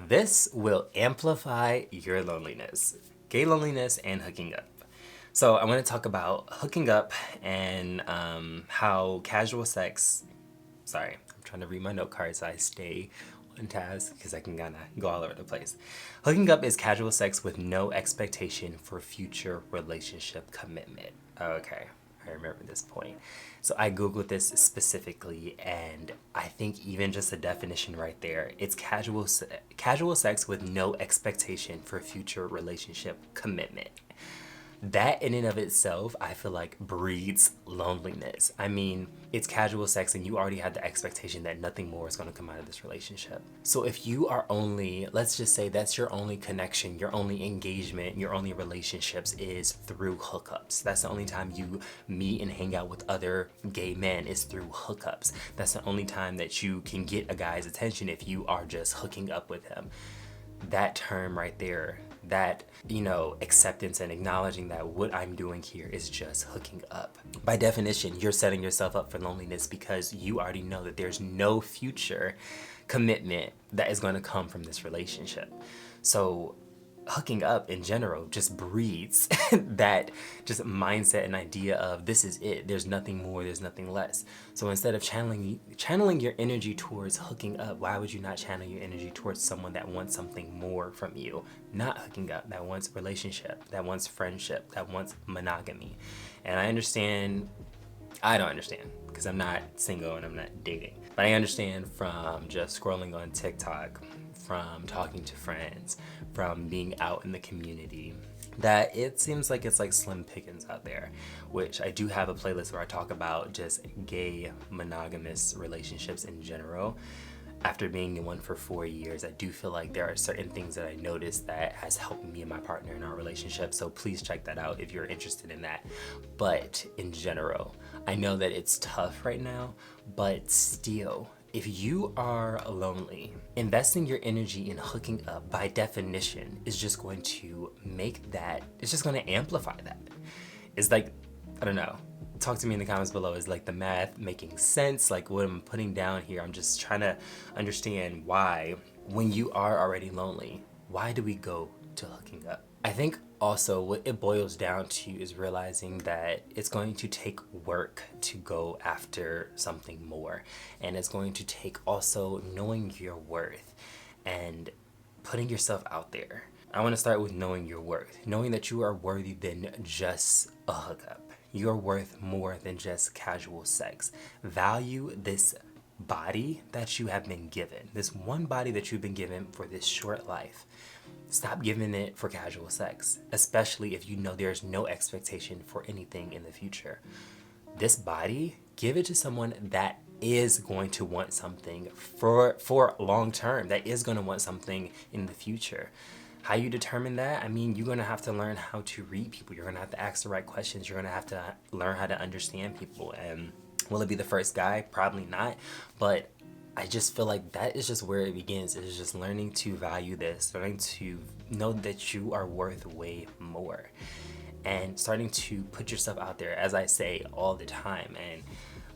This will amplify your loneliness, gay loneliness, and hooking up. So I want to talk about hooking up and how casual sex. Sorry, I'm trying to read my note card so I stay on task because I can kind of go all over the place. Hooking up is casual sex with no expectation for future relationship commitment. Okay, I remember this point. So I googled this specifically, and I think even just the definition right there, it's casual sex with no expectation for future relationship commitment. That in and of itself, I feel like breeds loneliness. I mean, it's casual sex and you already have the expectation that nothing more is going to come out of this relationship. So if you are only, let's just say that's your only connection, your only engagement, your only relationships is through hookups. That's the only time you meet and hang out with other gay men is through hookups. That's the only time that you can get a guy's attention if you are just hooking up with him. That term right there, that, acceptance and acknowledging that what I'm doing here is just hooking up. By definition, you're setting yourself up for loneliness because you already know that there's no future commitment that is going to come from this relationship. So hooking up in general just breeds that just mindset and idea of this is it, there's nothing more, there's nothing less. So instead of channeling your energy towards hooking up, why would you not channel your energy towards someone that wants something more from you? Not hooking up, that wants relationship, that wants friendship, that wants monogamy. And I don't understand because I'm not single and I'm not dating, but I understand from just scrolling on TikTok, from talking to friends, from being out in the community, that it seems like it's like slim pickings out there, which I do have a playlist where I talk about just gay monogamous relationships in general. After being in one for 4 years, I do feel like there are certain things that I noticed that has helped me and my partner in our relationship. So please check that out if you're interested in that. But in general, I know that it's tough right now, but still, if you are lonely, investing your energy in hooking up by definition is just going to it's just going to amplify that. It's like, I don't know. Talk to me in the comments below. Is like the math making sense? Like what I'm putting down here, I'm just trying to understand why, when you are already lonely, why do we go to hooking up? I think also what it boils down to is realizing that it's going to take work to go after something more. And it's going to take also knowing your worth and putting yourself out there. I want to start with knowing your worth. Knowing that you are worthy than just a hookup. You're worth more than just casual sex. Value this body that you have been given. This one body that you've been given for this short life. Stop giving it for casual sex, especially if you know there's no expectation for anything in the future. This body, give it to someone that is going to want something for long term, that is going to want something in the future. How you determine that? I mean, you're going to have to learn how to read people. You're going to have to ask the right questions. You're going to have to learn how to understand people. And will it be the first guy? Probably not. But I just feel like that is just where it begins. It's just learning to value this, learning to know that you are worth way more, and starting to put yourself out there, as I say all the time. And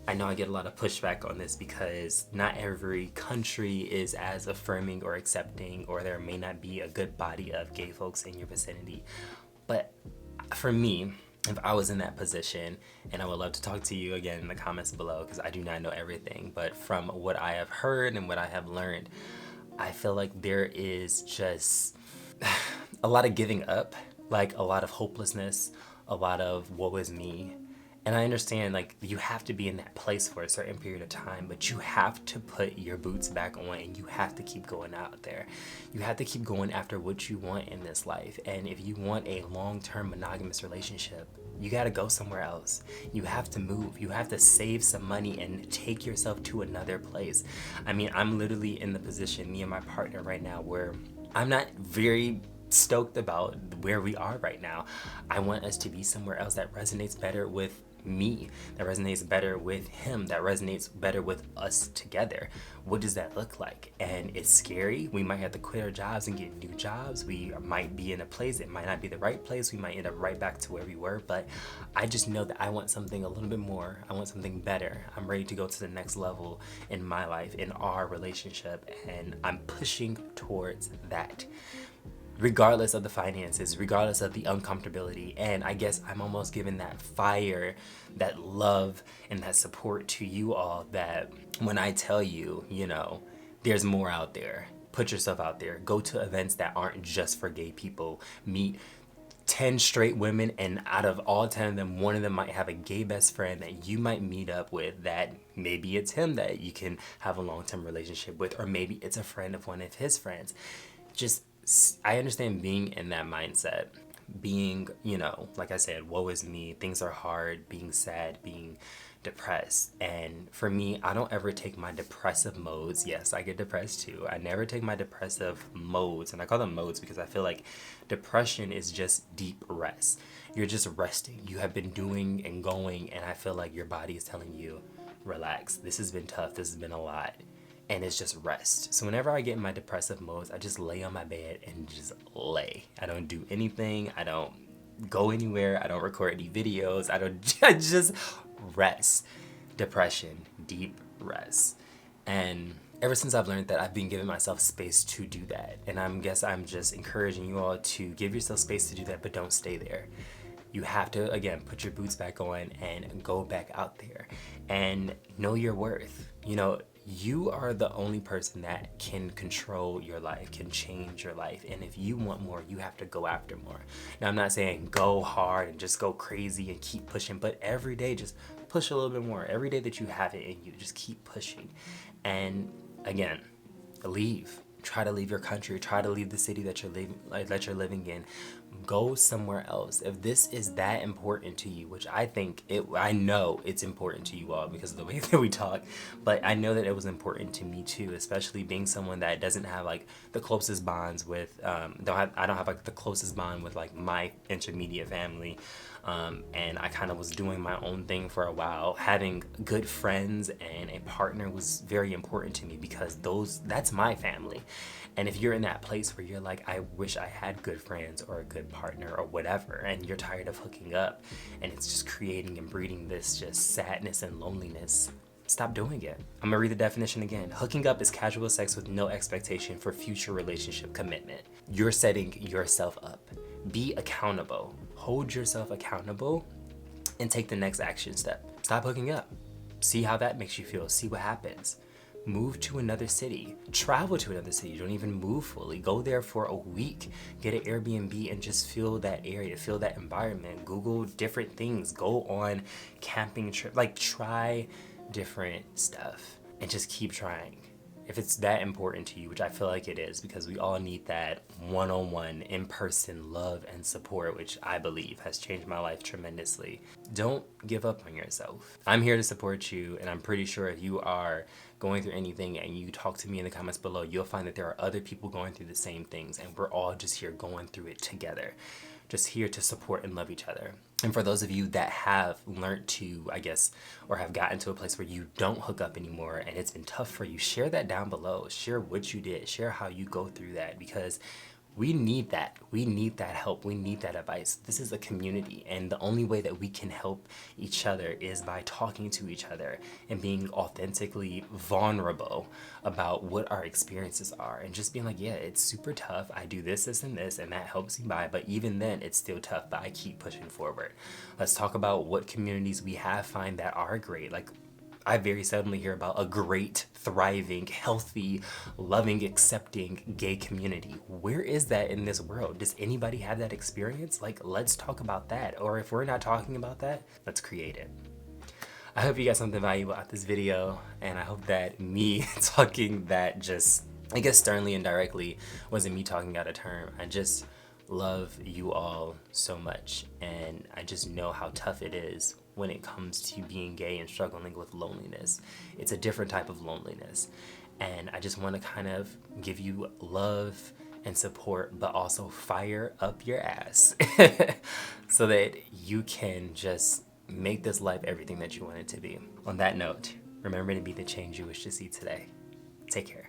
I know I get a lot of pushback on this because not every country is as affirming or accepting, or there may not be a good body of gay folks in your vicinity. But for me, if I was in that position, and I would love to talk to you again in the comments below because I do not know everything, but from what I have heard and what I have learned, I feel like there is just a lot of giving up, like a lot of hopelessness, a lot of woe is me. And I understand, like, you have to be in that place for a certain period of time, but you have to put your boots back on and you have to keep going out there. You have to keep going after what you want in this life. And if you want a long-term monogamous relationship, you got to go somewhere else. You have to move. You have to save some money and take yourself to another place. I mean, I'm literally in the position, me and my partner right now, where I'm not very stoked about where we are right now. I want us to be somewhere else that resonates better with me, that resonates better with him, that resonates better with us together. What does that look like? And it's scary. We might have to quit our jobs and get new jobs. We might be in a place, it might not be the right place. We might end up right back to where we were. But I just know that I want something a little bit more. I want something better. I'm ready to go to the next level in my life, in our relationship. And I'm pushing towards that, regardless of the finances, regardless of the uncomfortability. And I guess I'm almost giving that fire, that love, and that support to you all, that when I tell you, you know, there's more out there. Put yourself out there. Go to events that aren't just for gay people. Meet 10 straight women, and out of all 10 of them, one of them might have a gay best friend that you might meet up with, that maybe it's him that you can have a long-term relationship with, or maybe it's a friend of one of his friends. Just, I understand being in that mindset, being, you know, like I said, woe is me, things are hard, being sad, being depressed. And for me, I don't ever take my depressive modes. Yes, I get depressed too. I never take my depressive modes, and I call them modes because I feel like depression is just deep rest. You're just resting. You have been doing and going, and I feel like your body is telling you, relax. This has been tough. This has been a lot. And it's just rest. So whenever I get in my depressive modes, I just lay on my bed and just lay. I don't do anything. I don't go anywhere. I don't record any videos. I just rest. Depression, deep rest. And ever since I've learned that, I've been giving myself space to do that. And I'm just encouraging you all to give yourself space to do that, but don't stay there. You have to, again, put your boots back on and go back out there and know your worth. You know, you are the only person that can control your life, can change your life. And if you want more, you have to go after more. Now, I'm not saying go hard and just go crazy and keep pushing, but every day just push a little bit more. Every day that you have it in you, just keep pushing. And again, leave. Try to leave your country. Try to leave the city that you're living in. Go somewhere else. If this is that important to you, which I know it's important to you all because of the way that we talk, but I know that it was important to me too, especially being someone that doesn't have like the closest bonds with, I don't have like the closest bond with like my intermediate family. And I kind of was doing my own thing for a while. Having good friends and a partner was very important to me because that's my family. And if you're in that place where you're like, I wish I had good friends or a good partner or whatever, and you're tired of hooking up and it's just creating and breeding this just sadness and loneliness, stop doing it. I'm gonna read the definition again. Hooking up is casual sex with no expectation for future relationship commitment. You're setting yourself up. Be accountable. Hold yourself accountable and take the next action step. Stop hooking up. See how that makes you feel. See what happens. Move to another city. Travel to another city. Don't even move fully. Go there for a week. Get an Airbnb and just feel that area, feel that environment. Google different things. Go on camping trip. Like, try different stuff and just keep trying. If it's that important to you, which I feel like it is, because we all need that one-on-one, in-person love and support, which I believe has changed my life tremendously. Don't give up on yourself. I'm here to support you, and I'm pretty sure if you are going through anything and you talk to me in the comments below, you'll find that there are other people going through the same things, and we're all just here going through it together. Just here to support and love each other. And for those of you that have learned to, I guess, or have gotten to a place where you don't hook up anymore and it's been tough for you, share that down below. Share what you did. Share how you go through that, because we need that. We need that help. We need that advice. This is a community, and the only way that we can help each other is by talking to each other and being authentically vulnerable about what our experiences are, and just being like, yeah, it's super tough. I do this, this, and this, and that helps me by, but even then it's still tough, but I keep pushing forward. Let's talk about what communities we find that are great. Like, I very seldomly hear about a great, thriving, healthy, loving, accepting gay community. Where is that in this world? Does anybody have that experience? Like, let's talk about that. Or if we're not talking about that, let's create it. I hope you got something valuable out of this video, and I hope that me talking that just, I guess, sternly and directly wasn't me talking out of term. I just love you all so much, and I just know how tough it is when it comes to being gay and struggling with loneliness. It's a different type of loneliness, and I just want to kind of give you love and support, but also fire up your ass so that you can just make this life everything that you want it to be. On that note, remember to be the change you wish to see today. Take care.